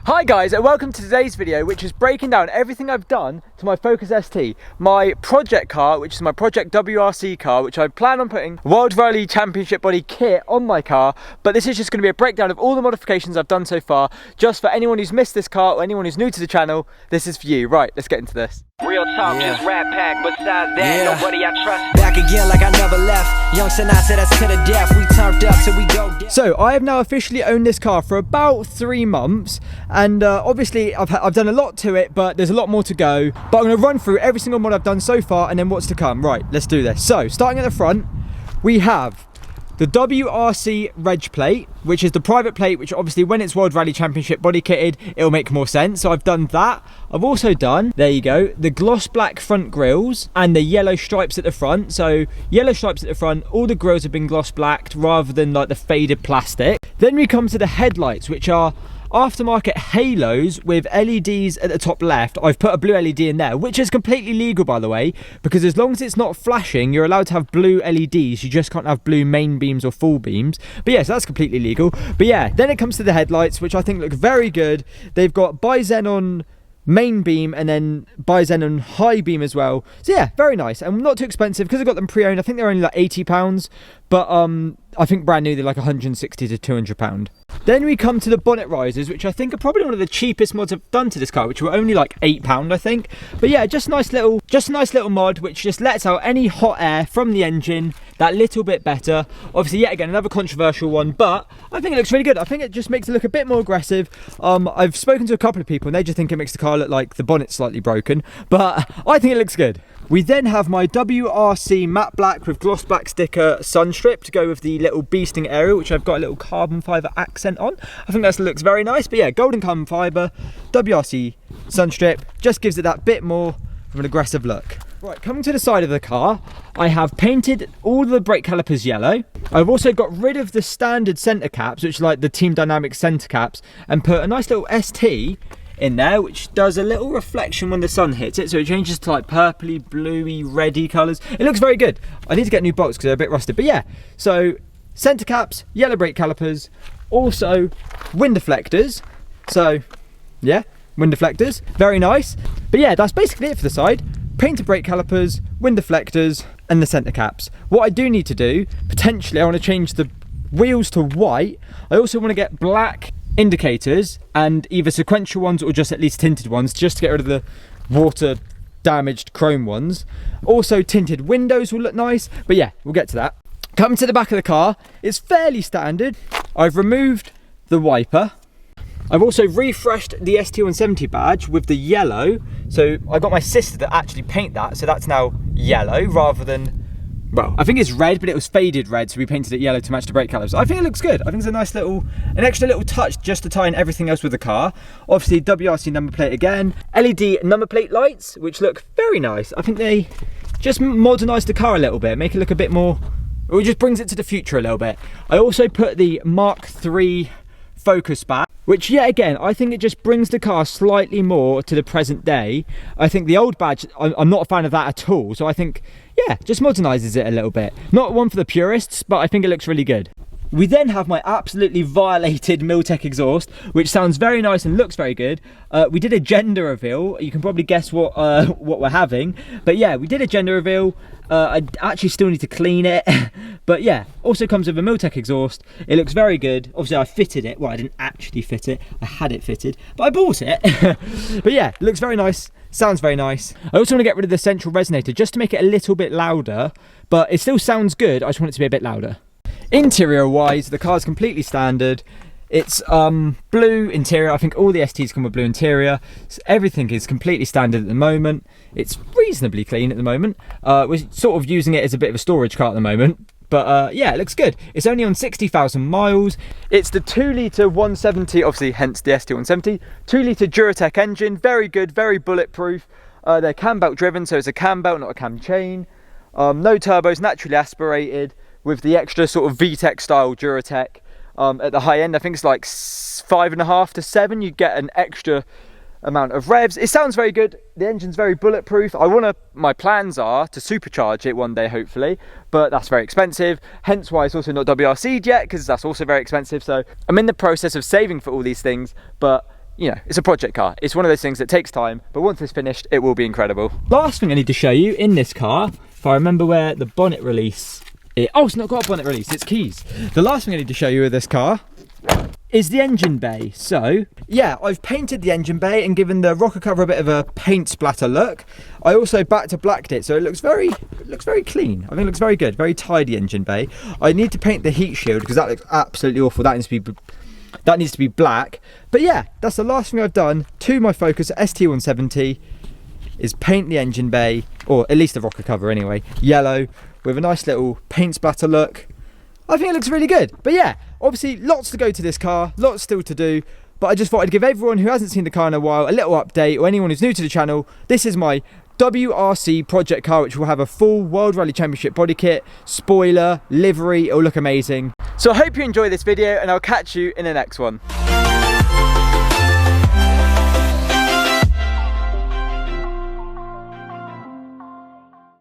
Hi guys, and welcome to today's video, which is breaking down everything I've done to my Focus ST, my project car, which is my project WRC car, which I plan on putting World Rally Championship body kit on my car. But this is just going to be a breakdown of all the modifications I've done so far, just for anyone who's missed this car or anyone who's new to the channel. This is for you. Right, let's get into this. Real talk, just rap pack, besides that, nobody I trust. Back again like I never left. Jsmk said that's to the death. We turned up till we go down. So I have now officially owned this car for about 3 months, and obviously I've done a lot to it, but there's a lot more to go. But I'm going to run through every single mod I've done so far and then what's to come. Right, let's do this. So starting at the front, we have the WRC reg plate, which is the private plate, which obviously when it's World Rally Championship body kitted, it'll make more sense. So I've done that. I've also done, there you go, the gloss black front grills and the yellow stripes at the front. So yellow stripes at the front, all the grills have been gloss blacked rather than like the faded plastic. Then we come to the headlights, which are aftermarket halos with LEDs at the top left. I've put a blue LED in there, which is completely legal, by the way, because as long as it's not flashing, you're allowed to have blue LEDs. You just can't have blue main beams or full beams. But yeah, so that's completely legal. But yeah, then it comes to the headlights, which I think look very good. They've got bi-xenon main beam and then bi-xenon high beam as well. So yeah, very nice and not too expensive because I got them pre-owned. I think they're only like £80, but I think brand new they're like £160 to £200. Then we come to the bonnet risers, which I think are probably one of the cheapest mods I've done to this car, which were only like £8, I think. But yeah, just a nice little mod which just lets out any hot air from the engine that little bit better. Obviously, yet again, another controversial one, but I think it looks really good. I think it just makes it look a bit more aggressive. I've spoken to a couple of people and they just think it makes the car look like the bonnet's slightly broken, but I think it looks good. We then have my WRC matte black with gloss black sticker sun strip to go with the little beasting area, which I've got a little carbon fibre accent on. I think that looks very nice. But yeah, golden carbon fibre, WRC sun strip, just gives it that bit more of an aggressive look. Right, coming to the side of the car, I have painted all the brake calipers yellow. I've also got rid of the standard centre caps, which are like the Team Dynamics centre caps, and put a nice little ST in there, which does a little reflection when the sun hits it, so it changes to like purpley, bluey, reddy colours. It looks very good. I need to get new bolts because they're a bit rusted, but yeah. So centre caps, yellow brake calipers, also wind deflectors. So yeah, wind deflectors, very nice. But yeah, that's basically it for the side. Painted brake calipers, wind deflectors, and the centre caps. What I do need to do, potentially, I want to change the wheels to white. I also want to get black indicators and either sequential ones or just at least tinted ones, just to get rid of the water damaged chrome ones. Also tinted windows will look nice, but yeah, we'll get to that. Coming to the back of the car, it's fairly standard. I've removed the wiper. I've also refreshed the ST170 badge with the yellow. So I got my sister to actually paint that, so that's now yellow rather than, well, I think it's red, but it was faded red, so we painted it yellow to match the brake calipers. I think it looks good. I think it's a nice little, an extra little touch just to tie in everything else with the car. Obviously, WRC number plate again. LED number plate lights, which look very nice. I think they just modernise the car a little bit, make it look a bit more, it just brings it to the future a little bit. I also put the Mark III focus back, which yet again, I think it just brings the car slightly more to the present day. I think the old badge, I'm not a fan of that at all. So I think, yeah, just modernises it a little bit. Not one for the purists, but I think it looks really good. We then have my absolutely violated Miltech exhaust, which sounds very nice and looks very good. We did a gender reveal. You can probably guess what we're having. But yeah, we did a gender reveal. I actually still need to clean it. But yeah, also comes with a Miltech exhaust. It looks very good. Obviously, I fitted it. Well, I didn't actually fit it. I had it fitted, but I bought it. But yeah, it looks very nice. Sounds very nice. I also want to get rid of the central resonator just to make it a little bit louder. But it still sounds good. I just want it to be a bit louder. Interior wise, the car's completely standard. It's blue interior. I think all the STs come with blue interior. So everything is completely standard at the moment. It's reasonably clean at the moment. We're sort of using it as a bit of a storage car at the moment. But yeah, it looks good. It's only on 60,000 miles. It's the 2-litre 170, obviously hence the ST170. 2-litre Duratec engine, very good, very bulletproof. They're cam belt driven, so it's a cam belt, not a cam chain. No turbos, naturally aspirated, with the extra sort of VTEC style Duratec. At the high end, I think it's like 5.5 to 7. You get an extra amount of revs. It sounds very good. The engine's very bulletproof. My plans are to supercharge it one day, hopefully, but that's very expensive. Hence why it's also not WRC'd yet, because that's also very expensive. So I'm in the process of saving for all these things, but you know, it's a project car. It's one of those things that takes time, but once it's finished, it will be incredible. Last thing I need to show you in this car, if I remember where the bonnet release is. Oh, it's not got a bonnet release, it's keys. The last thing I need to show you with this car is the engine bay. So yeah, I've painted the engine bay and given the rocker cover a bit of a paint splatter look. I also back to blacked it, so it looks very clean. I think it looks very good, very tidy engine bay. I need to paint the heat shield because that looks absolutely awful. That needs to be black. But yeah, that's the last thing I've done to my Focus ST170 is paint the engine bay, or at least the rocker cover anyway, yellow with a nice little paint splatter look. I think it looks really good. But yeah, obviously lots to go to this car, lots still to do, but I just thought I'd give everyone who hasn't seen the car in a while a little update, or anyone who's new to the channel. This is my WRC project car, which will have a full World Rally Championship body kit, spoiler, livery. It'll look amazing. So I hope you enjoy this video, and I'll catch you in the next one.